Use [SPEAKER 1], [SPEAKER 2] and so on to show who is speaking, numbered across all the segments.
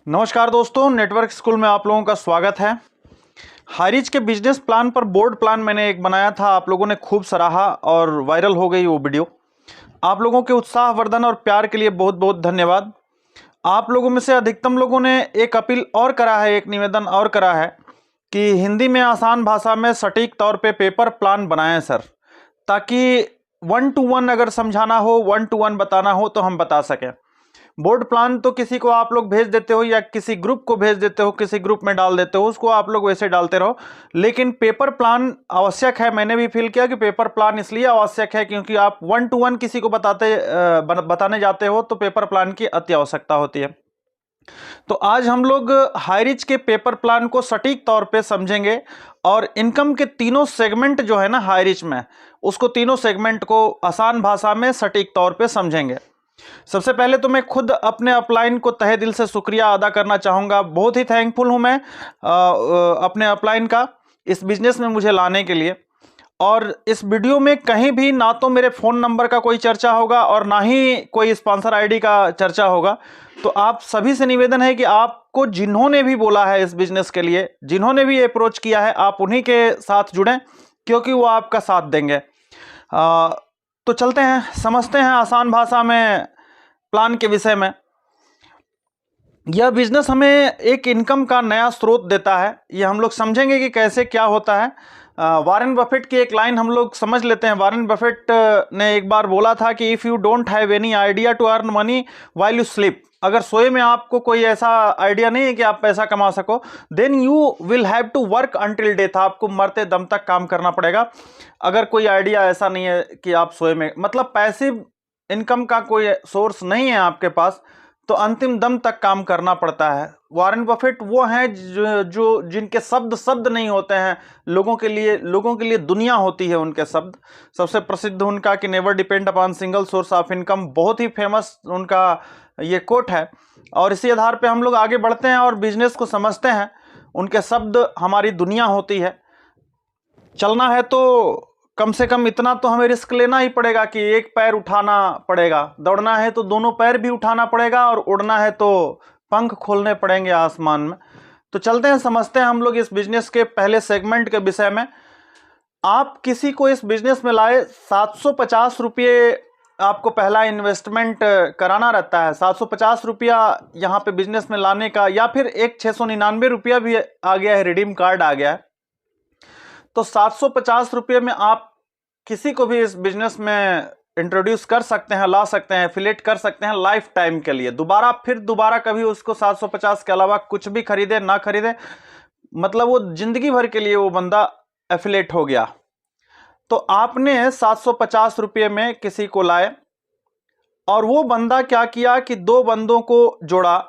[SPEAKER 1] नमस्कार दोस्तों, network school में आप लोगों का स्वागत है। हाईरिच के बिजनेस प्लान पर बोर्ड प्लान मैंने एक बनाया था, आप लोगों ने खूब सराहा और वायरल हो गई वो वीडियो। आप लोगों के उत्साहवर्धन और प्यार के लिए बहुत बहुत धन्यवाद। आप लोगों में से अधिकतम लोगों ने एक अपील और करा है, एक निवेदन और करा है कि हिंदी में आसान भाषा में सटीक तौर पे पेपर प्लान बनाएं सर, ताकि 1 to 1 अगर समझाना हो, 1 to 1 बताना हो तो हम बता सकें। बोर्ड प्लान तो किसी को आप लोग भेज देते हो या किसी ग्रुप को भेज देते हो, किसी ग्रुप में डाल देते हो, उसको आप लोग वैसे डालते रहो, लेकिन पेपर प्लान आवश्यक है। मैंने भी फील किया कि पेपर प्लान इसलिए आवश्यक है क्योंकि आप 1 to 1 किसी को बताने जाते हो तो पेपर प्लान की अति आवश्यकता होती है। तो आज हम लोग हाईरिच के पेपर प्लान को सटीक तौर पे समझेंगे और इनकम के तीनों सेगमेंट जो है ना हाईरिच में, उसको तीनों सेगमेंट को आसान भाषा में सटीक तौर पे समझेंगे। सबसे पहले तो मैं खुद अपने अपलाइन को तहे दिल से शुक्रिया अदा करना चाहूँगा। बहुत ही थैंकफुल हूँ मैं अपने अपलाइन का इस बिजनेस में मुझे लाने के लिए। और इस वीडियो में कहीं भी ना तो मेरे फ़ोन नंबर का कोई चर्चा होगा और ना ही कोई स्पॉन्सर आईडी का चर्चा होगा। तो आप सभी से निवेदन है कि आपको जिन्होंने भी बोला है इस बिजनेस के लिए, जिन्होंने भी अप्रोच किया है, आप उन्हीं के साथ जुड़ें क्योंकि वो आपका साथ देंगे। तो चलते हैं, समझते हैं आसान भाषा में प्लान के विषय में। यह बिजनेस हमें एक इनकम का नया स्रोत देता है, ये हम लोग समझेंगे कि कैसे क्या होता है। वारेन बफेट की एक लाइन हम लोग समझ लेते हैं। वारेन बफेट ने एक बार बोला था कि if you don't have any idea to earn money while you sleep, अगर सोए में आपको कोई ऐसा आइडिया नहीं है कि आप पैसा कमा सको, then you will have to work until death, आपको मरते दम तक काम करना पड़ेगा। अगर कोई आइडिया ऐसा नहीं है कि आप सोए में, मतलब पैसिव इनकम का कोई सोर्स नहीं है आपके पास, तो अंतिम दम तक काम करना पड़ता है। वारेन बफेट वो हैं जो जिनके शब्द नहीं होते हैं, लोगों के लिए दुनिया होती है उनके शब्द। सबसे प्रसिद्ध उनका कि never depend upon single source of income, बहुत ही फेमस उनका ये कोट है। और इसी आधार पे हम लोग आगे बढ़ते हैं और बिजनेस को समझते हैं। उनके शब्द हमारी दुनिया होती है। चलना है तो कम से कम इतना तो हमें रिस्क लेना ही पड़ेगा कि एक पैर उठाना पड़ेगा। दौड़ना है तो दोनों पैर भी उठाना पड़ेगा और उड़ना है तो पंख खोलने पड़ेंगे आसमान में। तो चलते हैं, समझते हैं हम लोग इस बिजनेस के पहले सेगमेंट के विषय में। आप किसी को इस बिजनेस में लाए, 750 रुपये आपको पहला इन्वेस्टमेंट कराना रहता है। 750 रुपया यहाँ पे बिजनेस में लाने का, या फिर एक 699 रुपया भी आ गया है, रिडीम कार्ड आ गया है। तो 750 रुपये में आप किसी को भी इस बिजनेस में इंट्रोड्यूस कर सकते हैं, ला सकते हैं, एफिलेट कर सकते हैं लाइफ टाइम के लिए। दोबारा कभी उसको 750 के अलावा कुछ भी खरीदे ना खरीदे, मतलब वो जिंदगी भर के लिए वो बंदा एफिलेट हो गया। तो आपने 750 रुपये में किसी को लाए और वो बंदा क्या किया कि दो बंदों को जोड़ा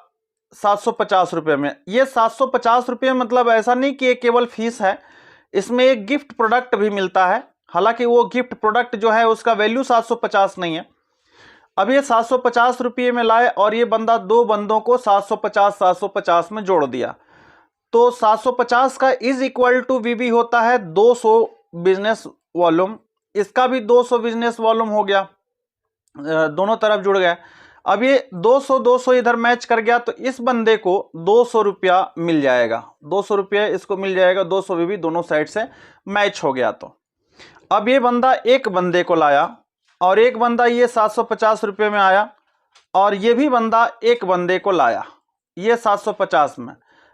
[SPEAKER 1] 750 रुपये में। ये 750 रुपये मतलब ऐसा नहीं कि ये केवल फीस है, इसमें एक गिफ्ट प्रोडक्ट भी मिलता है। हालांकि वो गिफ्ट प्रोडक्ट जो है उसका वैल्यू 750 नहीं है। अब ये 750 रुपये में लाए और ये बंदा दो बंदों को 750 में जोड़ दिया। तो 750 का इज इक्वल टू वीबी होता है 200 बिजनेस वॉल्यूम। इसका भी 200 बिजनेस वॉल्यूम हो गया, दोनों तरफ जुड़ गए। अब ये 200 इधर मैच कर गया तो इस बंदे को 200 रुपया मिल जाएगा, 200 रुपया इसको मिल जाएगा, 200 भी दोनों साइड से मैच हो गया। तो अब ये बंदा एक बंदे को लाया और एक बंदा ये 750 रुपये में आया और ये भी बंदा एक बंदे को लाया ये 750 में।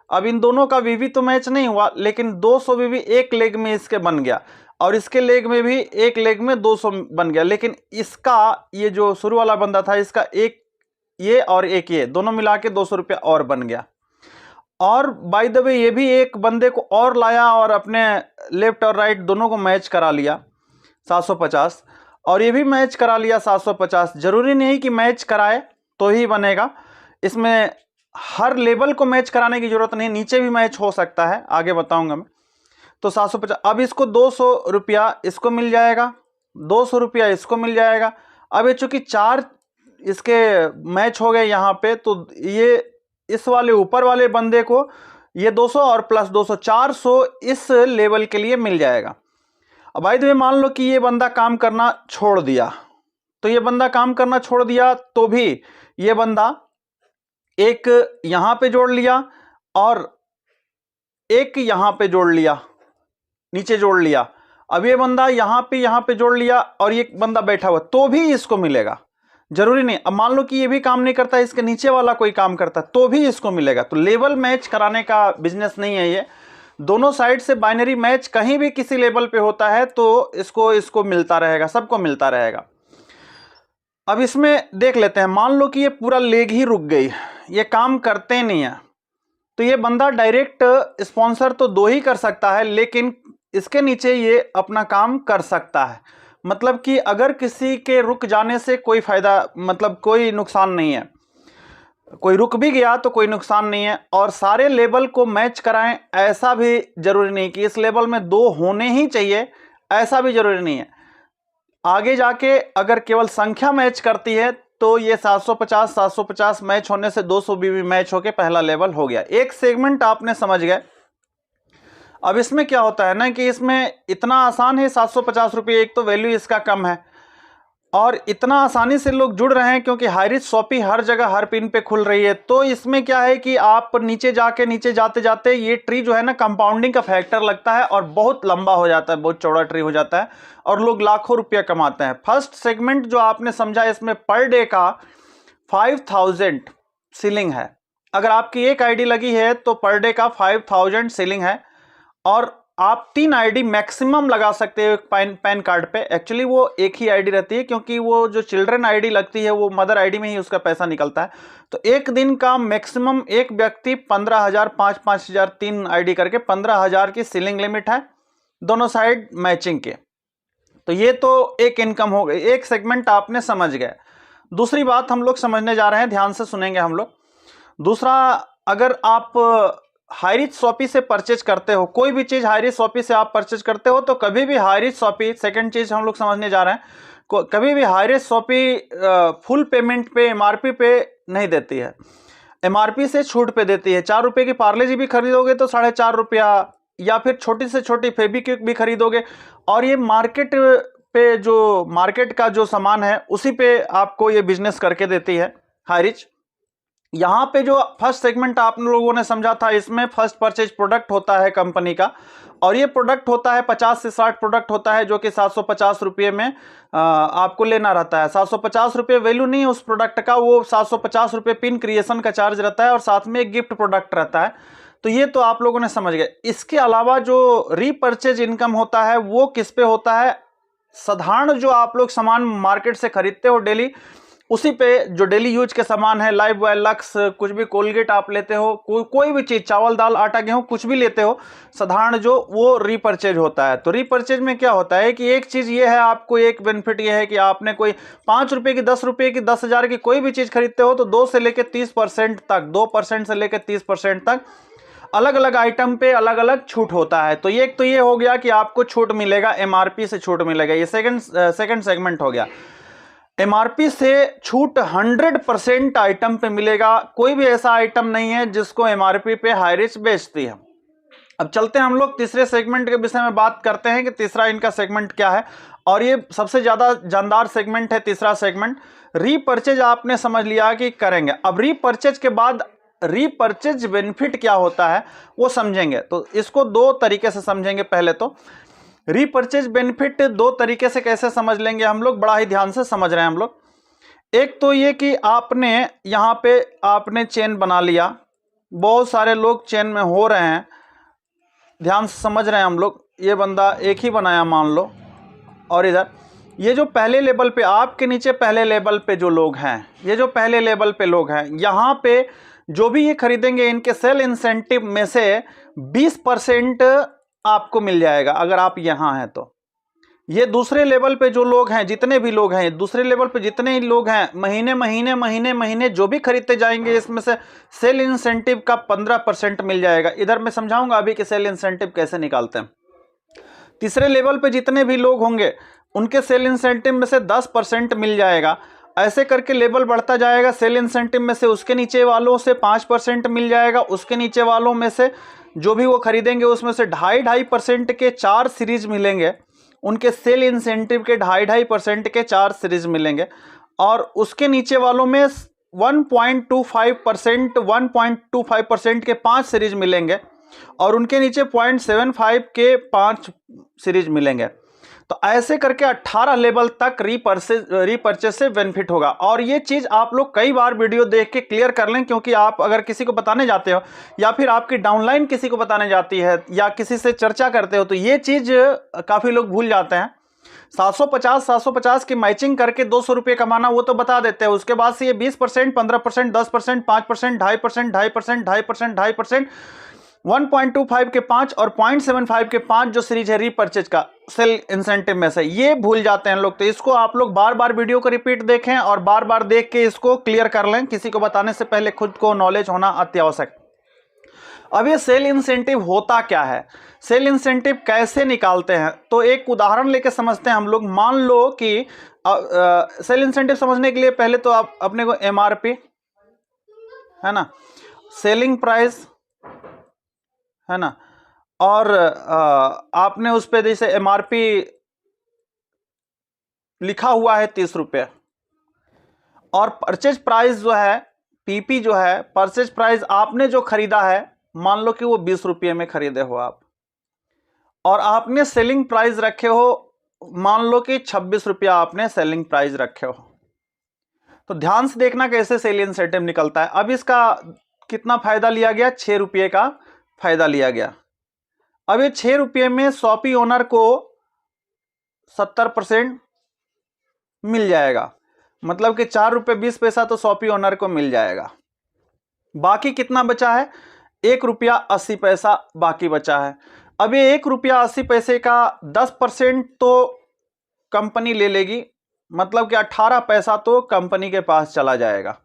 [SPEAKER 1] अब इन दोनों का वीवी तो मैच नहीं हुआ, लेकिन 200 वीवी एक लेग में इसके बन गया और इसके लेग में भी एक लेग में 200 बन गया। लेकिन इसका ये जो शुरू वाला बंदा था, इसका एक ये और एक ये दोनों मिला के 200 रुपया और बन गया। और बाय द वे ये भी एक बंदे को और लाया और अपने लेफ्ट और राइट दोनों को मैच करा लिया 750, और ये भी मैच करा लिया 750। जरूरी नहीं कि मैच कराए तो ही बनेगा, इसमें हर लेवल को मैच कराने की जरूरत नहीं, नीचे भी मैच हो सकता है, आगे बताऊंगा मैं। तो 750, अब इसको 200 रुपया इसको मिल जाएगा, 200 रुपया इसको मिल जाएगा। अब ये चूंकि चार इसके मैच हो गए यहाँ पे, तो ये इस वाले ऊपर वाले बंदे को ये 200 और प्लस 200 400 इस लेवल के लिए मिल जाएगा। अब भाई तो मान लो कि ये बंदा काम करना छोड़ दिया, तो ये बंदा काम करना छोड़ दिया तो भी ये बंदा एक यहां पे जोड़ लिया और एक यहां पे जोड़ लिया, नीचे जोड़ लिया। अब ये बंदा यहां पे जोड़ लिया और ये बंदा बैठा हुआ, तो भी इसको मिलेगा। जरूरी नहीं, अब मान लो कि ये भी काम नहीं करता, इसके नीचे वाला कोई काम करता, तो भी इसको मिलेगा। तो लेवल मैच कराने का बिजनेस नहीं है ये, दोनों साइड से बाइनरी मैच कहीं भी किसी लेवल पे होता है तो इसको मिलता रहेगा, सबको मिलता रहेगा। अब इसमें देख लेते हैं, मान लो कि ये पूरा लेग ही रुक गई, ये काम करते नहीं है, तो ये बंदा डायरेक्ट स्पॉन्सर तो 2 ही कर सकता है, लेकिन इसके नीचे ये अपना काम कर सकता है। मतलब कि अगर किसी के रुक जाने से कोई फायदा, मतलब कोई नुकसान नहीं है, कोई रुक भी गया तो कोई नुकसान नहीं है। और सारे लेवल को मैच कराएं ऐसा भी जरूरी नहीं कि इस लेवल में 2 होने ही चाहिए, ऐसा भी जरूरी नहीं है। आगे जाके अगर केवल संख्या मैच करती है तो ये 750 मैच होने से 200 भी मैच होके पहला लेवल हो गया। एक सेगमेंट आपने समझ गए। अब इसमें क्या होता है ना कि इसमें इतना आसान है, 750 रुपये, एक तो वैल्यू इसका कम है और इतना आसानी से लोग जुड़ रहे हैं क्योंकि हाईरिच शॉपी हर जगह हर पिन पे खुल रही है। तो इसमें क्या है कि आप नीचे जाते जाते ये ट्री जो है ना, कंपाउंडिंग का फैक्टर लगता है और बहुत लंबा हो जाता है, बहुत चौड़ा ट्री हो जाता है और लोग लाखों रुपया कमाते हैं। फर्स्ट सेगमेंट जो आपने समझा, इसमें पर डे का 5000 सीलिंग है। अगर आपकी एक आईडी लगी है तो पर डे का 5000 सीलिंग है और आप 3 आईडी मैक्सिमम लगा सकते हो पैन कार्ड पे। एक्चुअली वो एक ही आईडी रहती है क्योंकि वो जो चिल्ड्रन आईडी लगती है वो मदर आईडी में ही उसका पैसा निकलता है। तो एक दिन का मैक्सिमम एक व्यक्ति 15,000, 5,000, 3 आईडी करके 15,000 की सीलिंग लिमिट है, दोनों साइड मैचिंग के। तो ये तो एक इनकम हो गई, एक सेगमेंट आपने समझ गए। दूसरी बात हम लोग समझने जा रहे हैं, ध्यान से सुनेंगे हम लोग। दूसरा, अगर आप हाईरिच शॉपी से परचेज करते हो, कोई भी चीज हाईरिच शॉपी से आप परचेज करते हो, तो कभी भी हाईरिच शॉपी, सेकंड चीज हम लोग समझने जा रहे हैं, कभी भी हाईरिच शॉपी फुल पेमेंट पे एमआरपी पे नहीं देती है, एमआरपी से छूट पे देती है। 4 रुपए की पार्ले जी भी खरीदोगे तो 4.5 रुपया, या फिर छोटी से छोटी फेबिक्विक भी खरीदोगे और ये मार्केट पे, जो मार्केट का जो सामान है उसी पे आपको ये बिजनेस करके देती है हाईरिच। यहां पे जो फर्स्ट सेगमेंट आप लोगों ने समझा था, इसमें फर्स्ट परचेज प्रोडक्ट होता है कंपनी का और ये प्रोडक्ट होता है 50 से 60 प्रोडक्ट होता है जो कि 750 रुपये में आपको लेना रहता है। 750 रुपये वैल्यू नहीं है उस प्रोडक्ट का, वो 750 रुपये पिन क्रिएशन का चार्ज रहता है और साथ में एक गिफ्ट प्रोडक्ट रहता है। तो ये तो आप लोगों ने समझ गए। इसके अलावा जो रीपर्चेज इनकम होता है वो किस पे होता है? साधारण जो आप लोग सामान मार्केट से खरीदते हो डेली, उसी पे जो डेली यूज के सामान है, लाइफ बॉय, लक्स, कुछ भी, कोलगेट आप लेते हो, कोई भी चीज, चावल दाल आटा गेहूं कुछ भी लेते हो साधारण, जो वो रीपर्चेज होता है। तो रीपर्चेज में क्या होता है कि एक चीज ये है, आपको एक बेनिफिट ये है कि आपने कोई 5 रुपए की, 10 रुपए की, 10,000 की कोई भी चीज खरीदते हो तो 2 से लेकर 30% तक, 2% से लेकर 30% तक अलग अलग आइटम पे अलग अलग छूट होता है। तो ये हो गया कि आपको छूट मिलेगा, एमआरपी से छूट मिलेगा। ये सेकंड सेगमेंट हो गया। एमआरपी से छूट 100% आइटम पे मिलेगा, कोई भी ऐसा आइटम नहीं है जिसको एमआरपी पे हाईरिच बेचती है। अब चलते हैं हम लोग तीसरे सेगमेंट के विषय में बात करते हैं कि तीसरा इनका सेगमेंट क्या है, और ये सबसे ज्यादा जानदार सेगमेंट है तीसरा सेगमेंट। रीपर्चेज आपने समझ लिया कि करेंगे। अब रीपर्चेज के बाद रीपर्चेज बेनिफिट क्या होता है वो समझेंगे। तो इसको 2 तरीके से समझेंगे। पहले तो रीपर्चेज बेनिफिट 2 तरीके से कैसे समझ लेंगे हम लोग, बड़ा ही ध्यान से समझ रहे हैं हम लोग। एक तो ये कि आपने यहाँ पे आपने चेन बना लिया, बहुत सारे लोग चेन में हो रहे हैं, ध्यान से समझ रहे हैं हम लोग। ये बंदा एक ही बनाया मान लो, और इधर ये जो पहले लेवल पे, आपके नीचे पहले लेवल पे जो लोग हैं, ये जो पहले लेवल पे लोग हैं, यहाँ पे जो भी ये खरीदेंगे इनके सेल इंसेंटिव में से 20% आपको मिल जाएगा अगर आप यहां हैं तो। ये दूसरे लेवल पे जो लोग हैं, जितने भी लोग हैं, दूसरे लेवल पे जितने ही लोग हैं, महीने जो भी खरीदते जाएंगे इसमें से सेल इंसेंटिव का 15% मिल जाएगा। इधर मैं समझाऊंगा अभी कि सेल इंसेंटिव कैसे निकालते हैं। तीसरे लेवल पे जितने भी लोग होंगे उनके सेल इंसेंटिव में से 10% मिल जाएगा। ऐसे करके लेवल बढ़ता जाएगा। सेल इंसेंटिव में से उसके नीचे वालों से 5% मिल जाएगा, उसके नीचे वालों में से जो भी वो खरीदेंगे उसमें से 2.5% के 4 सीरीज मिलेंगे, उनके सेल इंसेंटिव के 2.5% के 4 सीरीज मिलेंगे, और उसके नीचे वालों में 1.25% 1.25% के 5 सीरीज मिलेंगे और उनके नीचे 0.75 के 5 सीरीज मिलेंगे। तो ऐसे करके 18 लेवल तक रीपर्चेज से बेनिफिट होगा। और ये चीज आप लोग कई बार वीडियो देख के क्लियर कर लें, क्योंकि आप अगर किसी को बताने जाते हो या फिर आपकी डाउनलाइन किसी को बताने जाती है या किसी से चर्चा करते हो तो ये चीज काफी लोग भूल जाते हैं। 750 की मैचिंग करके 200 रुपये कमाना वो तो बता देते हैं, उसके बाद से ये 20%, 15%, 10%, 5%, 2.5%, 2.5%, 2.5%, 2.5%, 1.25 के 5 और 0.75 के 5 जो सीरीज है रीपर्चेज का सेल इंसेंटिव में से, ये भूल जाते हैं लोग। तो इसको आप लोग बार बार वीडियो को रिपीट देखें और बार बार देख के इसको क्लियर कर लें। किसी को बताने से पहले खुद को नॉलेज होना अत्यावश्यक। अब ये सेल इंसेंटिव होता क्या है, सेल इंसेंटिव कैसे निकालते हैं, तो एक उदाहरण लेके समझते हैं हम लोग। मान लो कि सेल इंसेंटिव समझने के लिए पहले तो आप अपने को एमआरपी है ना, सेलिंग प्राइस है ना, और आपने उस पे जैसे एमआरपी लिखा हुआ है 30 रुपये और परचेज प्राइस जो है पीपी जो है, परचेज प्राइस आपने जो खरीदा है मान लो कि वो 20 रुपये में खरीदे हो आप, और आपने सेलिंग प्राइस रखे हो मान लो कि 26 रुपया आपने सेलिंग प्राइस रखे हो। तो ध्यान से देखना कैसे सेल इंसेंटिव निकलता है। अब इसका कितना फायदा लिया गया, 6 रुपये का फायदा लिया गया। अब ये 6 रुपये में शॉपी ओनर को 70% मिल जाएगा, मतलब कि 4 रुपये 20 पैसा तो शॉपी ओनर को मिल जाएगा। बाकी कितना बचा है, 1 रुपया 80 पैसा बाकी बचा है। अब ये 1 रुपया 80 पैसे का 10% तो कंपनी ले लेगी, मतलब कि 18 पैसा तो कंपनी के पास चला जाएगा।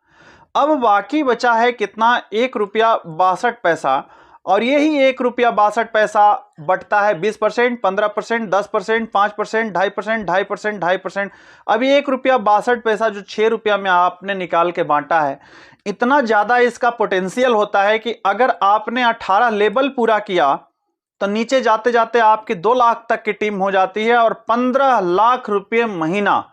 [SPEAKER 1] अब बाकी बचा है कितना, 1 रुपया 62 पैसा, और यही 1 रुपया 62 पैसा बटता है 20%, 15%, 10%, 5%, 2.5%, 2.5%, 2.5%। अभी 1 रुपया 62 पैसा जो 6 रुपया में आपने निकाल के बांटा है, इतना ज़्यादा इसका पोटेंशियल होता है कि अगर आपने 18 लेवल पूरा किया तो नीचे जाते जाते आपकी 2 लाख तक की टीम हो जाती है और 15 लाख रुपये महीना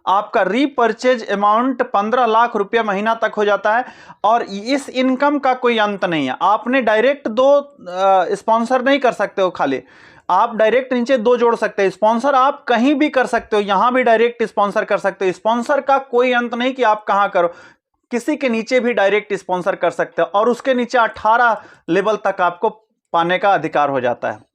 [SPEAKER 1] आपका रीपर्चेज अमाउंट 15 लाख रुपया महीना तक हो जाता है। और इस इनकम का कोई अंत नहीं है। आपने डायरेक्ट 2 स्पॉन्सर नहीं कर सकते हो, खाली आप डायरेक्ट नीचे 2 जोड़ सकते हो। स्पॉन्सर आप कहीं भी कर सकते हो, यहां भी डायरेक्ट स्पॉन्सर कर सकते हो। स्पॉन्सर का कोई अंत नहीं कि आप कहां करो, किसी के नीचे भी डायरेक्ट स्पॉन्सर कर सकते हो और उसके नीचे 18 लेवल तक आपको पाने का अधिकार हो जाता है।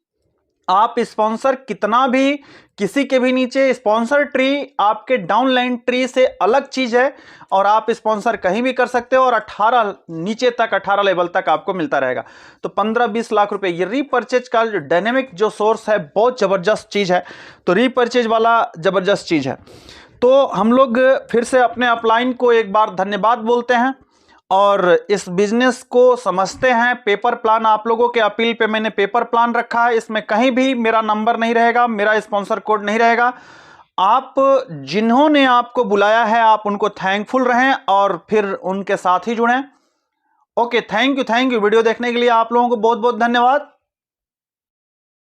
[SPEAKER 1] आप स्पॉन्सर कितना भी किसी के भी नीचे, स्पॉन्सर ट्री आपके डाउनलाइन ट्री से अलग चीज है और आप स्पॉन्सर कहीं भी कर सकते हो और 18 नीचे तक 18 लेवल तक आपको मिलता रहेगा। तो 15-20 लाख रुपए ये रीपर्चेज का जो डायनेमिक जो सोर्स है बहुत जबरदस्त चीज है। तो रीपर्चेज वाला जबरदस्त चीज है। तो हम लोग फिर से अपने अपलाइन को एक बार धन्यवाद बोलते हैं और इस बिजनेस को समझते हैं। पेपर प्लान आप लोगों के अपील पे मैंने पेपर प्लान रखा है, इसमें कहीं भी मेरा नंबर नहीं रहेगा, मेरा स्पॉन्सर कोड नहीं रहेगा। आप जिन्होंने आपको बुलाया है आप उनको थैंकफुल रहें और फिर उनके साथ ही जुड़ें। ओके, थैंक यू वीडियो देखने के लिए आप लोगों को बहुत बहुत धन्यवाद।